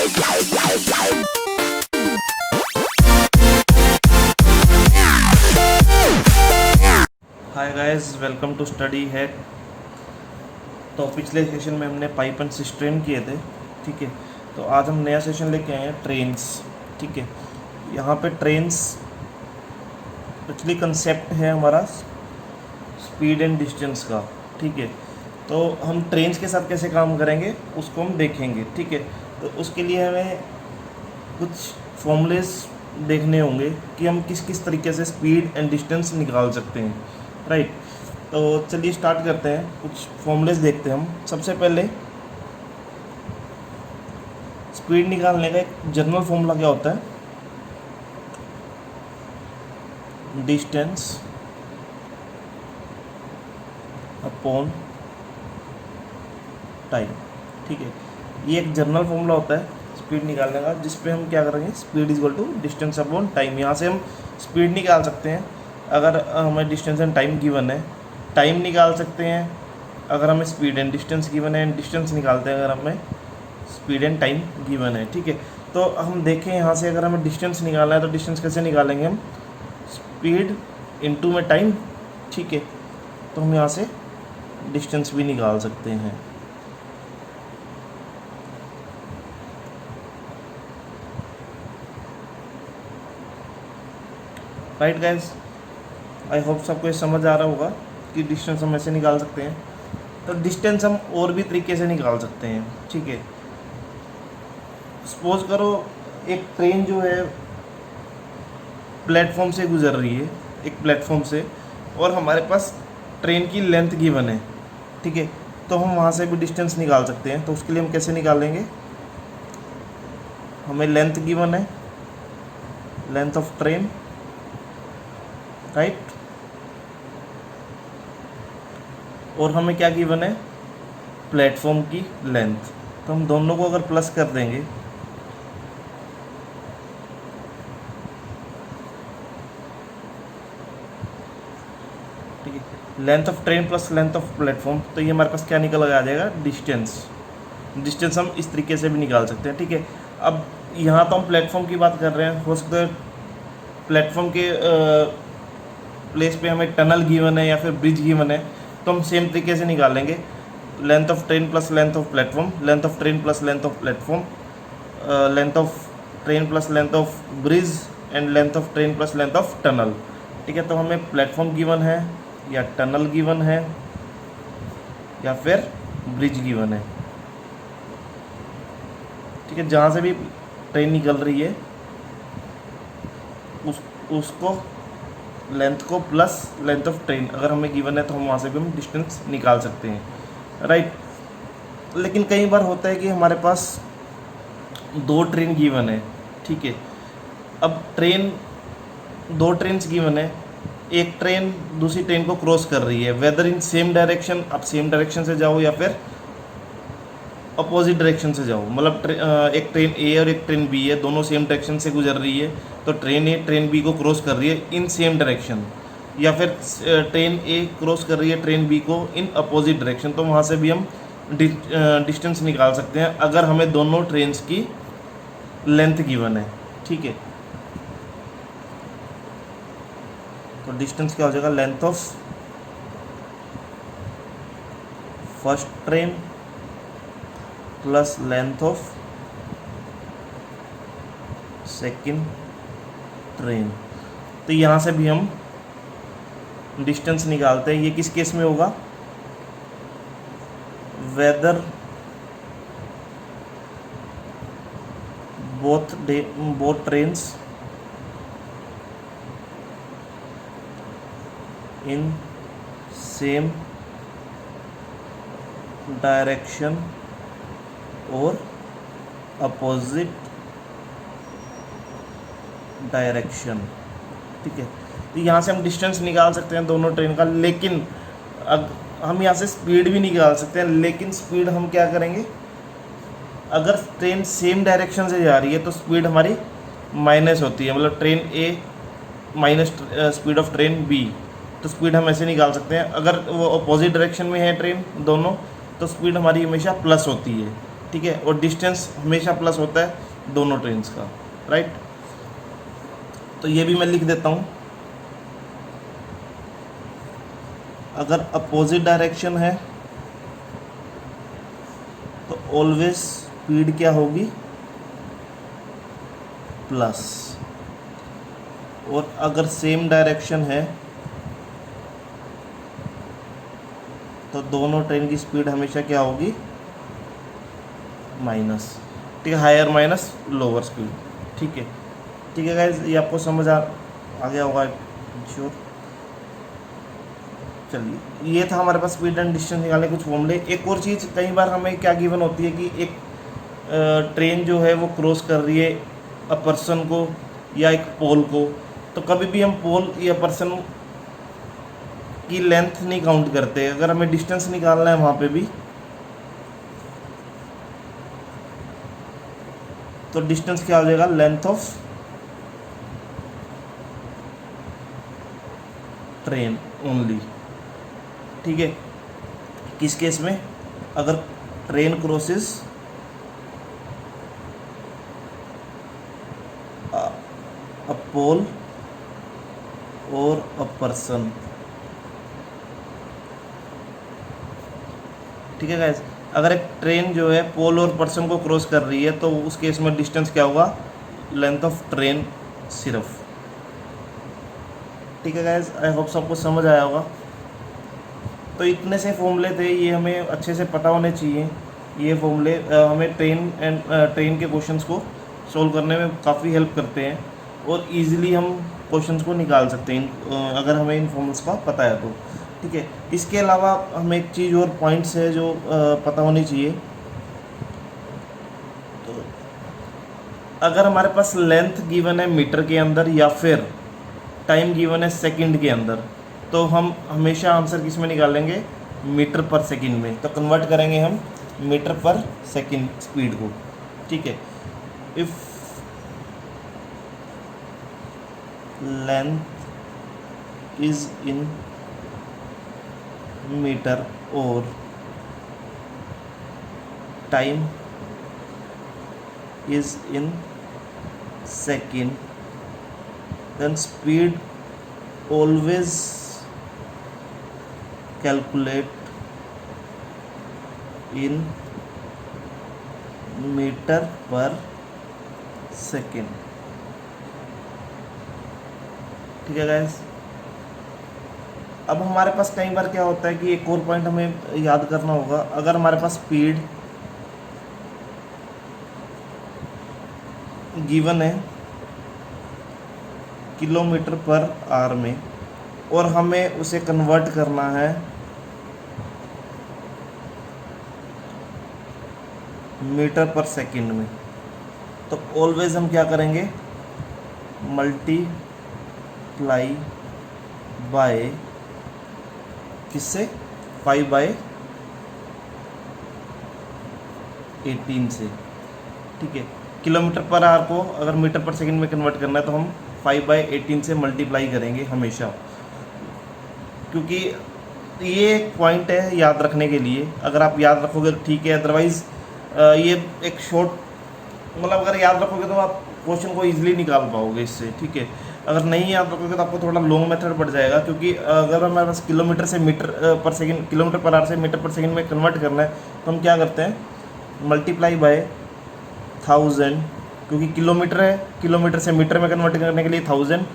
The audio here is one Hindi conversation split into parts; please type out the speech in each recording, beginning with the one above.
Hi guys, welcome to study hack. तो पिछले सेशन में हमने पाइप एंड सिस्टम किए थे, ठीक है। तो आज हम नया सेशन लेके आए हैं, ट्रेन्स, ठीक है। यहाँ पे ट्रेन्स एक्चुअली कंसेप्ट है हमारा स्पीड एंड डिस्टेंस का, ठीक है। तो हम ट्रेन्स के साथ कैसे काम करेंगे उसको हम देखेंगे, ठीक है। तो उसके लिए हमें कुछ फॉर्मूलेस देखने होंगे कि हम किस किस तरीके से स्पीड एंड डिस्टेंस निकाल सकते हैं, राइट। तो चलिए स्टार्ट करते हैं, कुछ फॉर्मूलेस देखते हैं हम। सबसे पहले स्पीड निकालने का एक जनरल फॉर्मूला क्या होता है, डिस्टेंस अपॉन टाइम, ठीक है। ये एक जनरल फॉर्मूला होता है स्पीड निकालने का, जिस पे हम क्या करेंगे, speed is equal to distance upon time. यहाँ से हम स्पीड निकाल सकते हैं अगर हमें डिस्टेंस एंड टाइम गिवन है, टाइम निकाल सकते हैं अगर हमें स्पीड एंड डिस्टेंस गिवन है, एंड डिस्टेंस निकालते हैं अगर हमें स्पीड एंड टाइम गिवन है, ठीक है। तो हम देखें यहाँ से अगर हमें डिस्टेंस निकालना है तो डिस्टेंस कैसे निकालेंगे हम, स्पीड इनटू में टाइम, ठीक है। तो हम यहाँ से डिस्टेंस भी निकाल सकते हैं। राइट गाइस, आई होप सबको ये समझ आ रहा होगा कि डिस्टेंस हम ऐसे निकाल सकते हैं। तो डिस्टेंस हम और भी तरीके से निकाल सकते हैं, ठीक है। सपोज करो एक ट्रेन जो है प्लेटफॉर्म से गुजर रही है, एक प्लेटफॉर्म से, और हमारे पास ट्रेन की लेंथ गिवन है, ठीक है। तो हम वहाँ से भी डिस्टेंस निकाल सकते हैं। तो उसके लिए हम कैसे निकालेंगे, हमें लेंथ गिवन है, लेंथ ऑफ ट्रेन, राइट। और हमें क्या गिवन है, प्लेटफॉर्म की लेंथ। तो हम दोनों को अगर प्लस कर देंगे, ठीक है, length of train plus length of platform, तो ये हमारे पास क्या निकल आ जाएगा, डिस्टेंस। डिस्टेंस हम इस तरीके से भी निकाल सकते हैं, ठीक है। अब यहाँ तो हम प्लेटफॉर्म की बात कर रहे हैं, हो सकता है प्लेटफॉर्म के प्लेस पे हमें टनल गिवन है या फिर ब्रिज गिवन है, तो हम सेम तरीके से निकालेंगे, length of train plus length of platform, length of train plus length of platform, length of train plus length of bridge, and length of train plus length of tunnel, ठीक है। तो हमें प्लेटफॉर्म गिवन है या टनल गिवन है या फिर ब्रिज गिवन है, ठीक है। जहाँ से भी ट्रेन निकल रही है उसको लेंथ को प्लस लेंथ ऑफ ट्रेन अगर हमें गिवन है तो हम वहाँ से भी हम डिस्टेंस निकाल सकते हैं, राइट। लेकिन कई बार होता है कि हमारे पास दो ट्रेन गिवन है, ठीक है। अब दो ट्रेन्स गिवन है, एक ट्रेन दूसरी ट्रेन को क्रॉस कर रही है, वेदर इन सेम डायरेक्शन, आप सेम डायरेक्शन से जाओ या फिर अपोजिट डायरेक्शन से जाओ, मतलब एक ट्रेन ए और एक ट्रेन बी है, दोनों सेम डायरेक्शन से गुजर रही है, तो ट्रेन ए ट्रेन बी को क्रॉस कर रही है इन सेम डायरेक्शन, या फिर ट्रेन ए क्रॉस कर रही है ट्रेन बी को इन अपोजिट डायरेक्शन। तो वहाँ से भी हम डिस्टेंस निकाल सकते हैं अगर हमें दोनों ट्रेन्स की लेंथ गिवन है, ठीक है। तो डिस्टेंस क्या हो जाएगा, length of first train plus length of second train. तो यहाँ से भी हम डिस्टेंस निकालते हैं। ये किस केस में होगा, whether both trains in same direction और अपोजिट डायरेक्शन, ठीक है। तो यहाँ से हम डिस्टेंस निकाल सकते हैं दोनों ट्रेन का, लेकिन हम यहाँ से स्पीड भी निकाल सकते हैं। लेकिन स्पीड हम क्या करेंगे, अगर ट्रेन सेम डायरेक्शन से जा रही है तो स्पीड हमारी माइनस होती है, मतलब train A minus speed of train B, तो स्पीड हम ऐसे निकाल सकते हैं। अगर वो अपोजिट डायरेक्शन में है ट्रेन दोनों, तो स्पीड हमारी हमेशा प्लस होती है, ठीक है, और डिस्टेंस हमेशा प्लस होता है दोनों ट्रेन्स का, राइट। तो ये भी मैं लिख देता हूँ, अगर अपोजिट डायरेक्शन है तो ऑलवेज स्पीड क्या होगी, प्लस, और अगर सेम डायरेक्शन है तो दोनों ट्रेन की स्पीड हमेशा क्या होगी, माइनस। ठीक है, हायर माइनस लोअर स्पीड। ठीक है, ठीक है गाइज, ये आपको समझ आ गया होगा श्योर। चलिए, ये था हमारे पास स्पीड एंड डिस्टेंस निकालने कुछ फॉर्मूले। एक और चीज़, कई बार हमें क्या गिवन होती है कि एक ट्रेन जो है वो क्रॉस कर रही है अ पर्सन को या एक पोल को, तो कभी भी हम पोल या पर्सन की लेंथ नहीं काउंट करते। अगर हमें डिस्टेंस निकालना है वहाँ पे भी, तो डिस्टेंस क्या हो जाएगा, लेंथ ऑफ ट्रेन ओनली। ठीक है, किस केस में, अगर ट्रेन क्रॉसेस अ पोल और अ पर्सन। ठीक है गाइस, अगर एक ट्रेन जो है पोल और पर्सन को क्रॉस कर रही है तो उस केस में डिस्टेंस क्या होगा, लेंथ ऑफ ट्रेन सिर्फ। ठीक है गाइस, आई होप सबको समझ आया होगा। तो इतने से फॉर्मूले थे, ये हमें अच्छे से पता होने चाहिए। ये फॉर्मूले हमें ट्रेन के क्वेश्चंस को सॉल्व करने में काफ़ी हेल्प करते हैं और इजीली हम क्वेश्चंस को निकाल सकते हैं अगर हमें इन फॉर्मूल्स का पता है तो। ठीक है, इसके अलावा हमें एक चीज़ और पॉइंट्स है जो पता होनी चाहिए। तो अगर हमारे पास लेंथ गिवन है मीटर के अंदर या फिर टाइम गिवन है सेकंड के अंदर, तो हम हमेशा आंसर किस में निकालेंगे, मीटर पर सेकंड में। तो कन्वर्ट करेंगे हम मीटर पर सेकंड स्पीड को। ठीक है, if length is in metre और time is in second, then speed always calculate in meter per second। ठीक है गाइस, अब हमारे पास कई बार क्या होता है कि एक और पॉइंट हमें याद करना होगा। अगर हमारे पास स्पीड गिवन है किलोमीटर पर आवर में और हमें उसे कन्वर्ट करना है मीटर पर सेकंड में, तो ऑलवेज हम क्या करेंगे, मल्टीप्लाई बाय किससे, 5/18 से। ठीक है, किलोमीटर पर आवर को अगर मीटर पर सेकंड में कन्वर्ट करना है तो हम 5/18 से मल्टीप्लाई करेंगे हमेशा, क्योंकि ये एक पॉइंट है याद रखने के लिए। अगर आप याद रखोगे तो ठीक है, अदरवाइज़ ये एक शॉर्ट, मतलब अगर याद रखोगे तो आप क्वेश्चन को ईजिली निकाल पाओगे इससे। ठीक है, अगर नहीं याद रखोगे तो आपको थोड़ा लॉन्ग मेथड पड़ जाएगा, क्योंकि अगर हमारे पास किलोमीटर से मीटर पर सेकंड, किलोमीटर पर आवर से मीटर पर सेकंड में कन्वर्ट करना है तो हम क्या करते हैं, मल्टीप्लाई बाय 1000, क्योंकि किलोमीटर है, किलोमीटर से मीटर में कन्वर्ट करने के लिए 1000,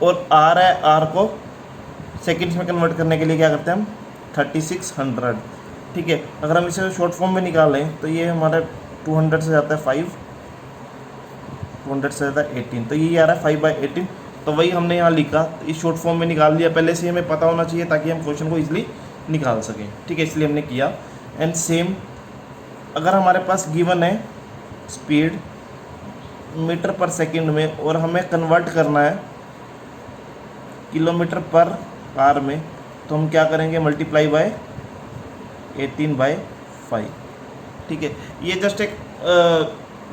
और आर है, आर को सेकंड्स में कन्वर्ट करने के लिए क्या करते हैं हम, 3600। ठीक है, अगर हम इसे शॉर्ट फॉर्म में निकालें तो ये हमारा 200 से जाता है 5, 200 से जाता है 18, तो ये आ रहा है 5/18। तो वही हमने यहाँ लिखा, इस शॉर्ट फॉर्म में निकाल दिया। पहले से हमें पता होना चाहिए ताकि हम क्वेश्चन को ईजिली निकाल सकें। ठीक है, इसलिए हमने किया। एंड सेम, अगर हमारे पास गिवन है स्पीड मीटर पर सेकंड में और हमें कन्वर्ट करना है किलोमीटर पर आवर में, तो हम क्या करेंगे, मल्टीप्लाई बाय 18/5। ठीक है, ये जस्ट एक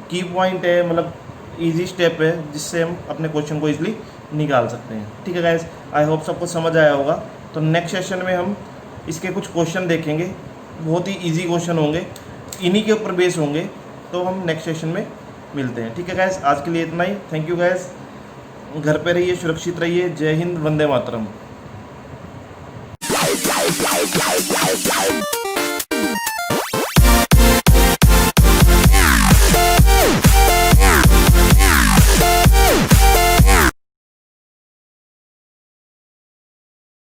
की पॉइंट है, मतलब इजी स्टेप है जिससे हम अपने क्वेश्चन को इजीली निकाल सकते हैं। ठीक है गाइस, आई होप सबको समझ आया होगा। तो नेक्स्ट सेशन में हम इसके कुछ क्वेश्चन देखेंगे, बहुत ही इजी क्वेश्चन होंगे। इन्हीं के ऊपर बेस होंगे। तो हम नेक्स्ट सेशन में मिलते हैं। ठीक है गैस, आज के लिए इतना ही। थैंक यू गैस, घर पे रहिए, सुरक्षित रहिए। जय हिंद, वंदे मातरम।